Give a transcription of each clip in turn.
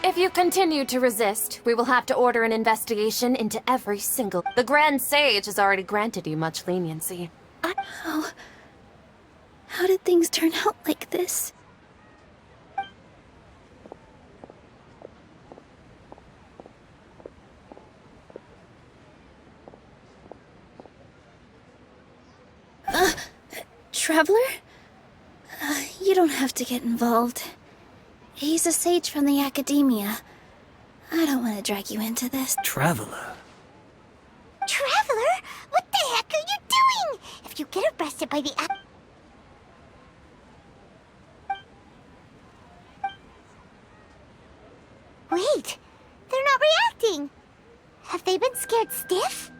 If you continue to resist, we will have to order an investigation into every single... The Grand Sage has already granted you much leniency. How did things turn out like this? Traveler? You don't have to get involved. He's a sage from the academia. I don't want to drag you into this. Traveler? Traveler? What the heck are you doing? If you get arrested by the Wait, they're not reacting. Have they been scared stiff?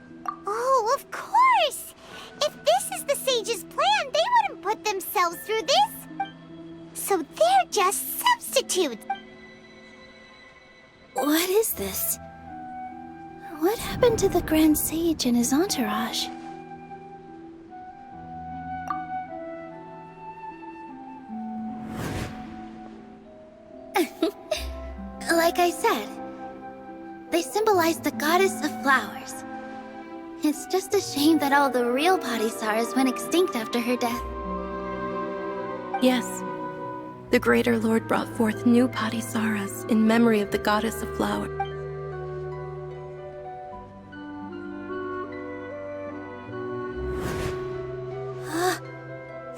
Oh, of course! If this is the sage's plan, they wouldn't put themselves through this. So they're just substitutes. What is this? What happened to the Grand Sage and his entourage? Like I said, they symbolize the goddess of flowers. It's just a shame that all the real Padisarahs went extinct after her death. Yes. The Greater Lord brought forth new Padisarahs in memory of the goddess of flowers.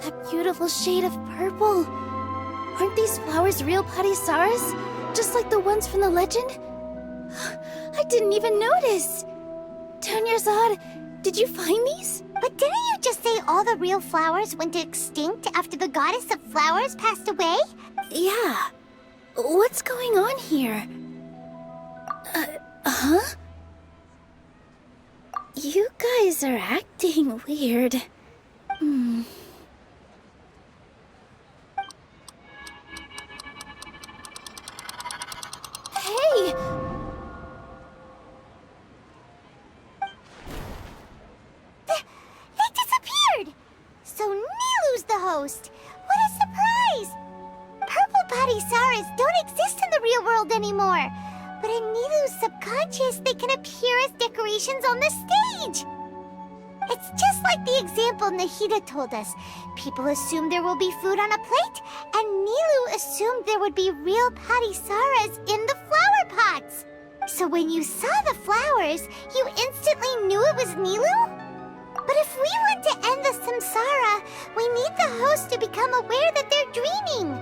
That beautiful shade of purple. Aren't these flowers real Padisarahs? Just like the ones from the legend? I didn't even notice. Tanyarzad, did you find these? But didn't you just say all the real flowers went extinct after the goddess of flowers passed away? Yeah. What's going on here? Huh? You guys are acting weird. Hey! They disappeared! So Nilou's the host! What a surprise! Purple Padisarahs don't exist in the real world anymore. But in Nilou's subconscious, they can appear as decorations on the stage. It's just like the example Nahida told us. People assumed there will be food on a plate, and Nilou assumed there would be real Padisarahs in the flower pots. So when you saw the flowers, you instantly knew it was Nilou? But if we want to end the samsara, we need the host to become aware that they're dreaming.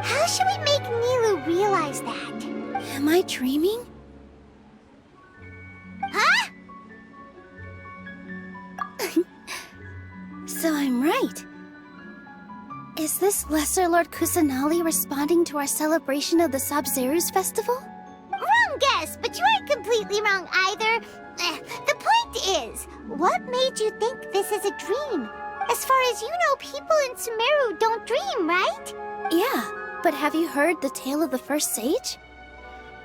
How should we make Nilou realize that? Am I dreaming? Huh? So I'm right. Is this Lesser Lord Kusanali responding to our celebration of the Sabzeruz festival? Wrong guess, but you aren't completely wrong either. The point is, what made you think this is a dream? As far as you know, people in Sumeru don't dream, right? Yeah, but have you heard the tale of the first sage?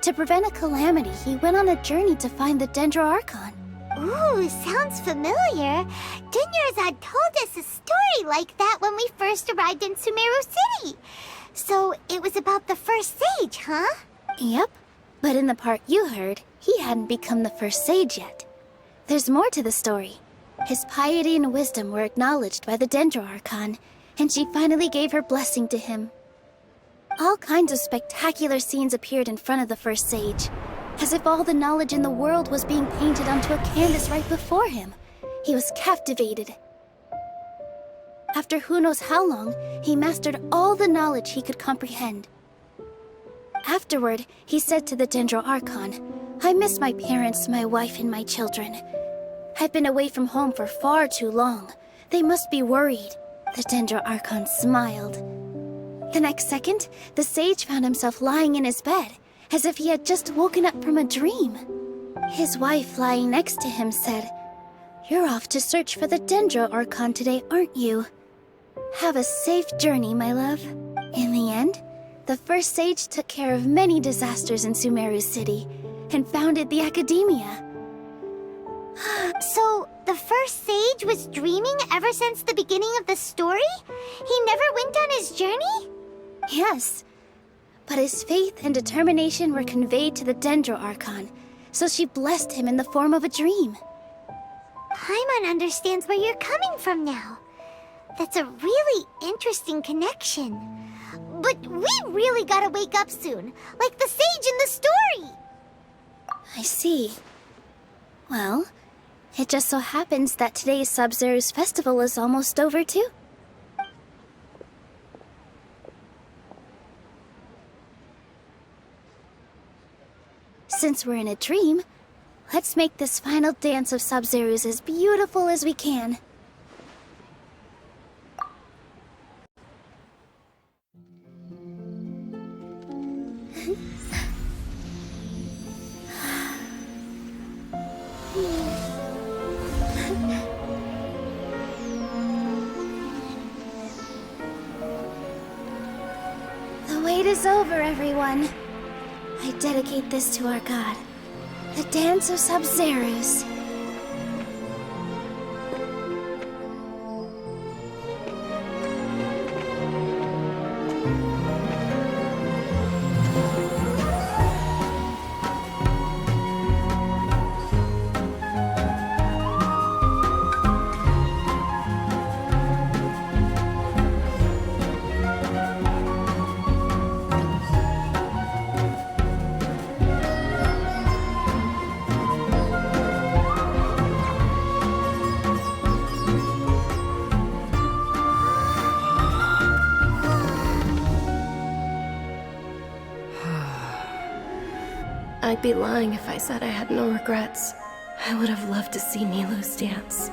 To prevent a calamity, he went on a journey to find the Archon. Ooh, sounds familiar. Dunyarzad told us a story like that when we first arrived in Sumeru City. So it was about the first sage, huh? Yep, but in the part you heard, he hadn't become the first sage yet. There's more to the story. His piety and wisdom were acknowledged by the Archon, and she finally gave her blessing to him. All kinds of spectacular scenes appeared in front of the first sage, as if all the knowledge in the world was being painted onto a canvas right before him. He was captivated. After who knows how long, he mastered all the knowledge he could comprehend. Afterward, he said to the Archon, "I miss my parents, my wife, and my children. I've been away from home for far too long. They must be worried." The Archon smiled. The next second, the sage found himself lying in his bed, as if he had just woken up from a dream. His wife, lying next to him, said, "You're off to search for the Archon today, aren't you? Have a safe journey, my love." In the end, the first sage took care of many disasters in Sumeru City, and founded the academia. So, the first sage was dreaming ever since the beginning of the story? He never went on his journey? Yes, But his faith and determination were conveyed to the Dendro Archon, so she blessed him in the form of a dream. Paimon understands where you're coming from now. That's a really interesting connection. But we really gotta wake up soon, like the sage in the story! I see. Well, it just so happens that today's Sabzeruz festival is almost over too. Since we're in a dream, let's make this final dance of Sabzeruz as beautiful as we can. The wait is over, everyone. I dedicate this to our god, the dance of Sabzeruz. I'd be lying if I said I had no regrets. I would have loved to see Nilou's dance.